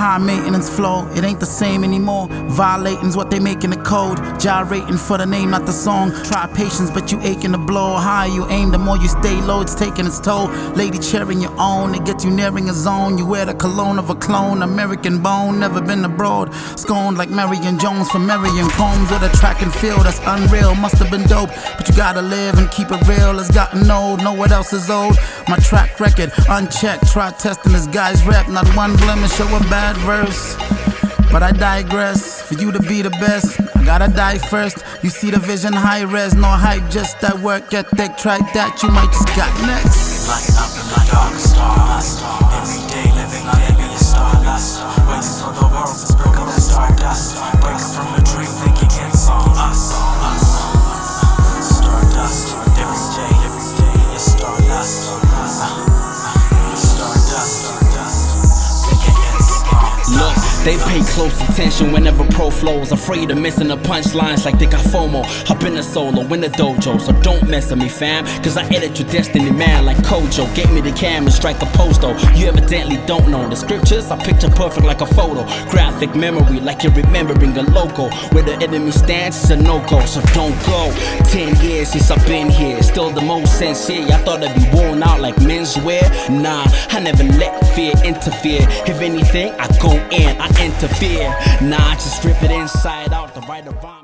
high maintenance flow, it ain't the same anymore. Violating's what they make in the code. Gyrating for the name, not the song. Try patience, but you aching to blow. Higher you aim, the more you stay low, it's taking its toll. Lady cheering your own, it gets you nearing a zone. You wear the cologne of a clone, American bone, never been abroad. Scorned like Marion Jones from Marion Combs. With a track and field that's unreal, must have been dope. But you gotta live and keep it real, it's gotten old, know what else is old. My track record, unchecked, try testing this guy's rep. Not one blemish or a bad verse. But I digress, for you to be the best, I gotta die first. You see the vision, high res, no hype, just that work ethic. Try that, you might just got next. Light up in the dark, stardust. Every day living on a starlust. Waiting for the world to sprinkle that stardust. Wake up from a dream thinking it's all us. Stardust. Every day it's stardust. Look, they pay close attention whenever pro flows. Afraid of missing the punchlines like they got FOMO. Hop in the solo, in the dojo, so don't mess with me, fam. Cause I edit your destiny, man, like Kojo. Get me the camera, strike a pose though. You evidently don't know the scriptures. I picture perfect like a photo. Graphic memory, like you're remembering a logo. Where the enemy stands is a no-go, so don't go. 10 years since I've been here, still the most sincere. I thought I'd be worn out like menswear. Nah, I never let fear interfere. If anything, I go in, I interfere. Nah, I just rip it inside out, the right around.